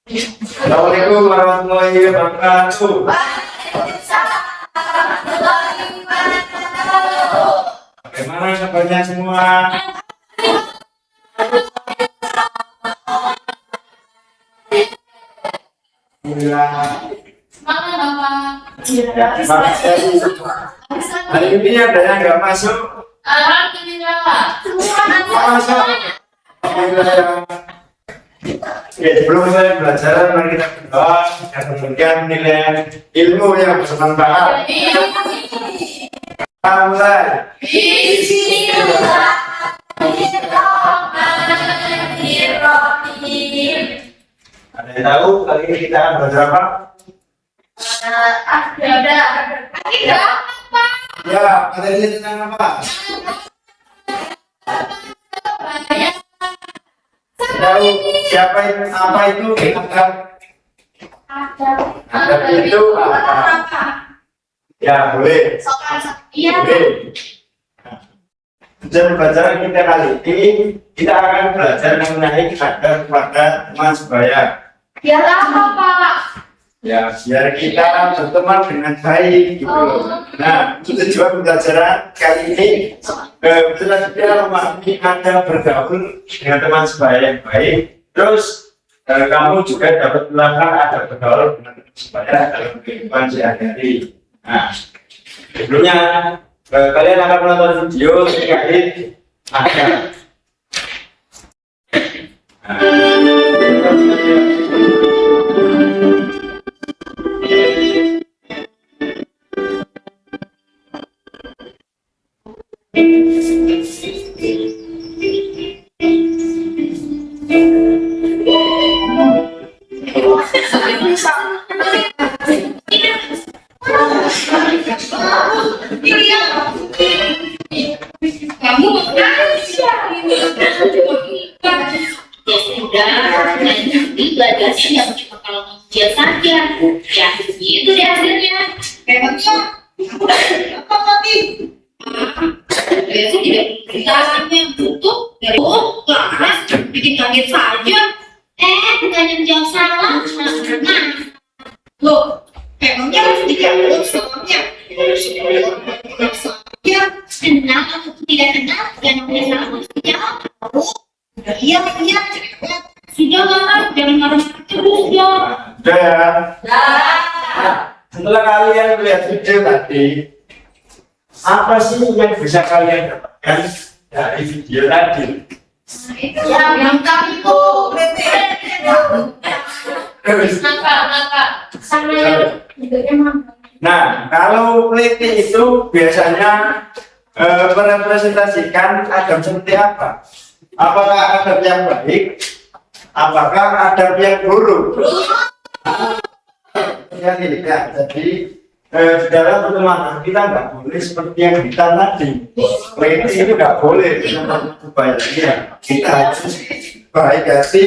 Assalamualaikum warahmatullahi wabarakatuh. Bagaimana kabarnya semua? Hari ini ada yang nggak masuk? Alhamdulillah. Masuk. Oke, sebelum saya belajar, mari kita berdoa dan memberikan nilai ilmu yang bermanfaat. Mulai. Ada yang tahu kali ini kita belajar apa? Ya, materi tentang apa? Tahu siapa itu, apa itu adab? Adab itu apa? Ya, boleh. Boleh. Dalam pelajaran kita kali ini kita akan belajar mengenai adab pada teman sebaya. Biar apa, Pak? Ya, biar kita berteman dengan baik gitu loh. Nah, tujuan pembelajaran kali ini setelah kita memahami adab bergaul dengan teman sebaya yang baik, terus kamu juga dapat melakukan adab bergaul dengan teman sebaya dalam kehidupan sehari-hari. Nah, sebelumnya kalian akan menonton video terkait adab. Kamu nanti belajarnya yang cuma kalau dia saja, ya gitu deh hasilnya. Memangnya aku udah apa tadi? Biasa tidak beritahunya butuh dari kelas bikin kaget saja. Bukannya menjawab salah. Nah, loh, memangnya harus dijawab salahnya. Ya, kenal atau tidak kenal, dan yang salah harus dijawab. Iya, sudah lah, jangan marah-marah terus ya. Sudah ya. Nah, setelah kalian melihat video tadi, apa sih yang bisa kalian dapatkan dari video tadi? Yang kami itu Nangka sama yang Nah, kalau keliti itu biasanya merepresentasikan adab seperti apa? Apakah adab yang baik? Apakah adab yang buruk? Ya tidak. Jadi di dalam pertemanan kita nggak boleh seperti yang kita tadi. Keliti itu nggak boleh supaya kita harus baik hati.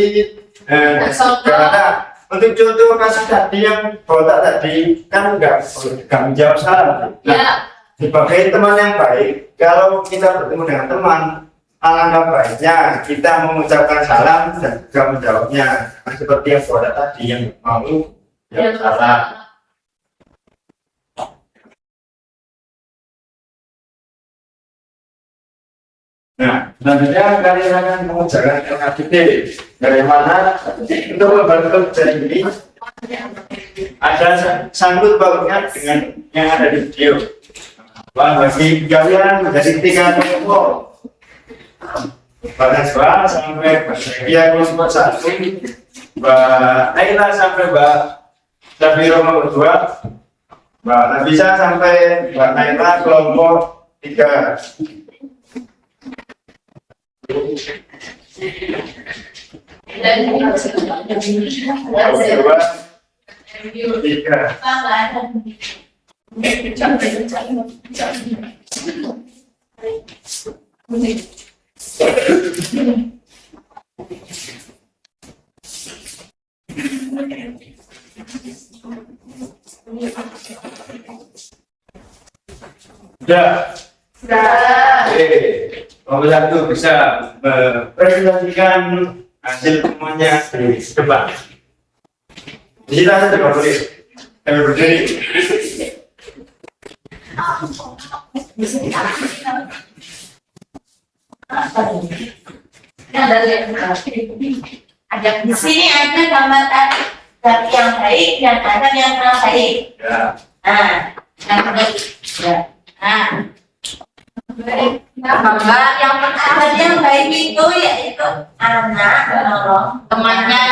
Karena untuk contoh kasus tadi yang botak tadi kan nggak menjawab salam. Nah, sebagai teman yang baik, kalau kita bertemu dengan teman, alangkah baiknya kita mengucapkan salam dan juga menjawabnya. Nah, seperti yang botak tadi yang mau jawab salam. Nah, selanjutnya kalian akan mengerjakan LKDT. Bagaimana untuk membantu kerja ini ada sangkut pautnya dengan yang ada di video. Bagi kalian menjadi 3 kelompok, Mbak Najwa sampai Mbak Sekia kelompok 1, Mbak Naila sampai Mbak Safiro nomor 2, Mbak Nabisa sampai Mbak Naila kelompok 3. Sudah. Oke. Nomor 1 bisa mempresentasikan hasil temuannya di depan. Di sini aja coba berdiri. Kami berdiri. Ada di sini ada gambar dari yang baik dan ada yang kurang baik. Ya. Nah, yang baik. Ya. Nah, bahwa yang pertama yang baik itu yaitu anak menolong temannya.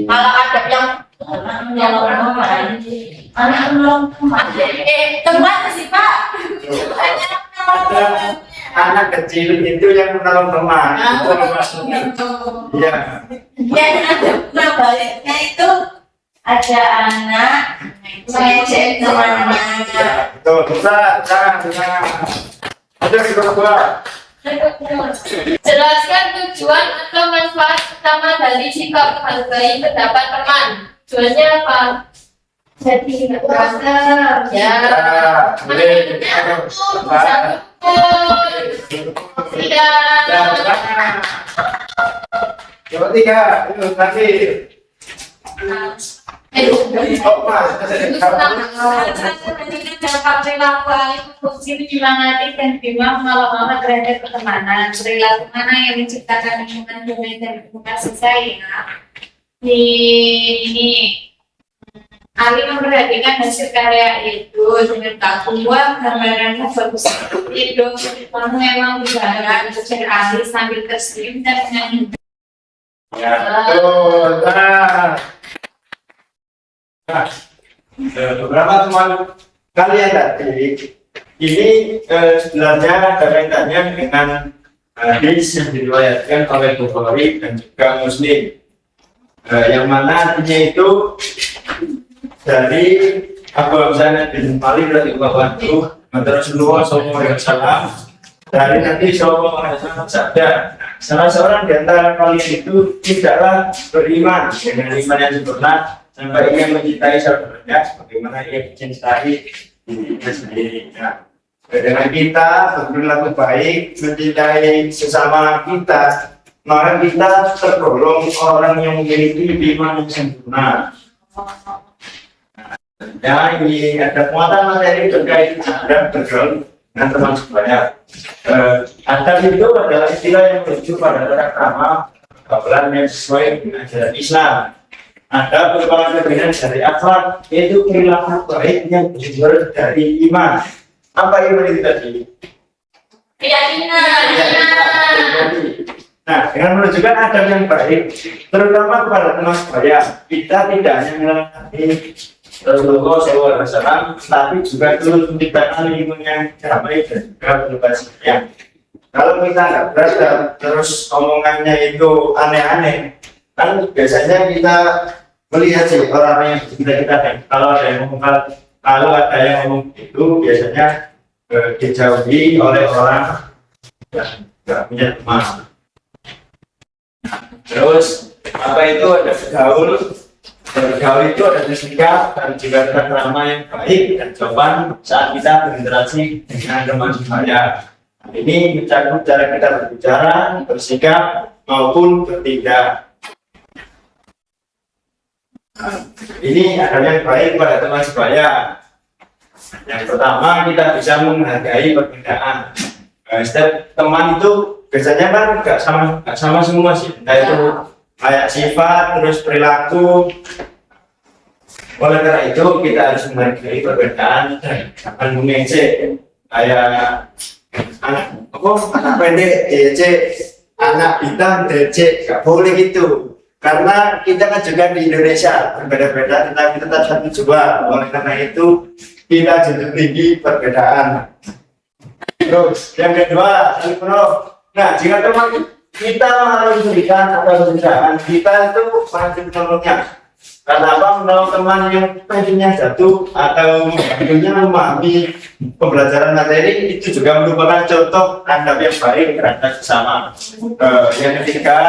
Kalau ada yang menolong teman, anak menolong teman. Teman sih Pak. Anak kecil itu yang menolong teman. Itu. Iya. Ya, nah baliknya itu ada anak mengejek temannya. Betul. Bisa. Ada di bawah. Jelaskan tujuan atau manfaat utama dari sikap menghargai pendapat teman. Tujuannya apa? Jadi berantem. Ya. Boleh. Tidak. Coba tiga. Itu nanti. Dapat perilaku fungsi menyemangati dan bimbang malah terhadap pertemanan. Perilaku mana yang menciptakan lingkungan damai dan kasih sayang? Ini Ali memperhatikan hasil karya itu dengan bahwa gambarannya bagus itu kamu memang berharap ujar Ali sambil tersenyum dan menyanyi. Ya, betul. Beberapa teman kalian tadi ini sebenarnya kaitannya dengan hadis yang diriwayatkan oleh Bukhari dan juga Muslim, yang mana artinya itu dari Abu Hamzah bin Malik radhiyallahu anhu, Rasulullah SAW dari Nabi SAW sabda, salah seorang di antara kalian itu tidaklah beriman dengan iman yang sempurna sampai ia mencintai saudaranya sebagaimana ia mencintai dirinya sendiri. Nah, dengan kita berperilaku baik, mencintai sesama kita, maka kita tergolong orang yang memiliki iman yang sempurna. Ya, ini ada muatan materi terkait adab bergaul dengan teman sebaya. Adab itu adalah istilah yang merujuk pada tata krama pergaulan yang sesuai dengan ajaran Islam. Adab merupakan bagian dari akhlak, yaitu perilaku baik yang bersumber dari iman. Apa iman itu tadi? Keyakinan. Nah, dengan menunjukkan adab yang baik, terutama kepada teman sebaya, kita tidak hanya melatih Rasulullah SAW, tapi juga terus menciptakan lingkungan yang damai dan juga berbahagia sayang. Kalau kita nggak beradab, terus omongannya itu aneh-aneh, kan biasanya kita melihat sih orang yang kita kalau ada yang ngomong itu biasanya dijauhi oleh orang yang nggak punya teman. Terus apa itu ada bergaul itu ada sikap dan juga tata krama yang baik dan sopan saat kita berinteraksi dengan teman sebaya. Ini mencakup cara kita berbicara, bersikap maupun bertindak. Ini ada yang baik pada teman sebaya. Yang pertama, kita bisa menghargai perbedaan. Setiap teman itu biasanya kan nggak sama semua sih, entah itu kayak sifat, terus perilaku. Oleh karena itu kita harus menghargai perbedaan dan jangan mengejek kayak anak pendek DC, anak hitam DC, nggak boleh gitu. Karena kita kan juga di Indonesia berbeda-beda, tetapi tetap satu jiwa. Oleh karena itu kita junjung tinggi perbedaan. Terus yang kedua, nah jika teman kita harus berikan atau perbedaan, kita itu wajib menolongnya. Karena apa? Menolong teman yang pensiunnya jatuh atau membantunya memahami pembelajaran materi itu juga merupakan contoh adab yang baik terhadap sesama. Yang ketiga,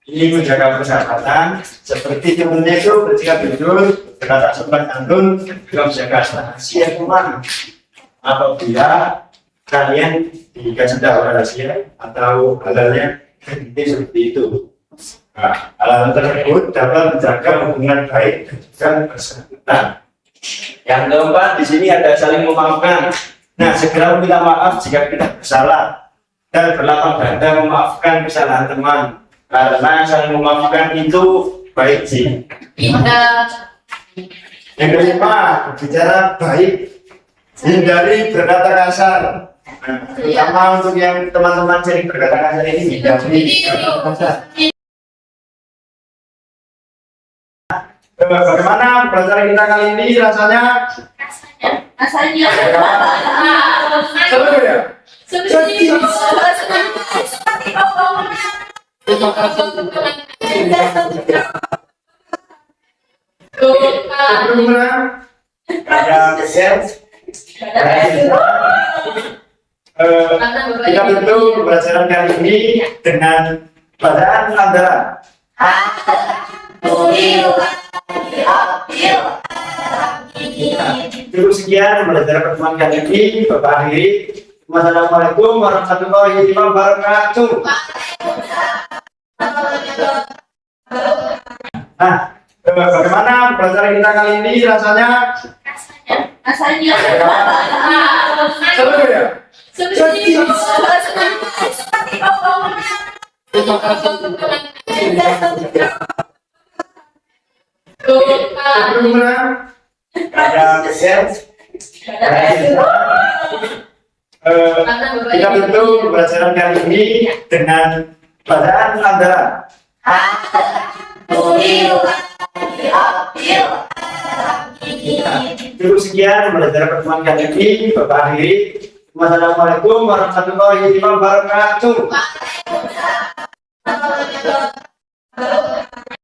ini menjaga persahabatan, seperti temannya itu bersikap jujur, berkata sopan santun, juga menjaga rahasia teman. Apabila kalian dikasih tahu rahasia atau halalnya, ini seperti itu. Nah, hal tersebut dapat menjaga hubungan baik dan bersangkutan. Yang keempat, di sini ada saling memaafkan. Nah, segera minta maaf jika kita bersalah dan berlapang dada memaafkan kesalahan teman. Karena saling memaafkan itu baik sih. Yang kelima, berbicara baik, hindari berkata kasar. Nah, terutama untuk yang teman-teman sering berkata kasar ini, hindari berkata kasar. Bagaimana pelajaran kita kali ini rasanya? Rasanya. Seru ya? Seperti Bagaimana? Ada share. Kita tutup pelajaran kali ini dengan bacaan andalan. Cukup sekian pelajaran pertemuan kali ini. Bapak akhiri. Wassalamualaikum warahmatullahi wabarakatuh. Nah, bagaimana pelajaran kita kali ini rasanya? Rasanya. Seru ya? Seperti Bagaimana? Ada share. Kita tutup pelajaran kali ini dengan bacaan andalan. Cukup sekian pelajaran pertemuan kali ini. Bapak akhiri. Wassalamualaikum warahmatullahi wabarakatuh.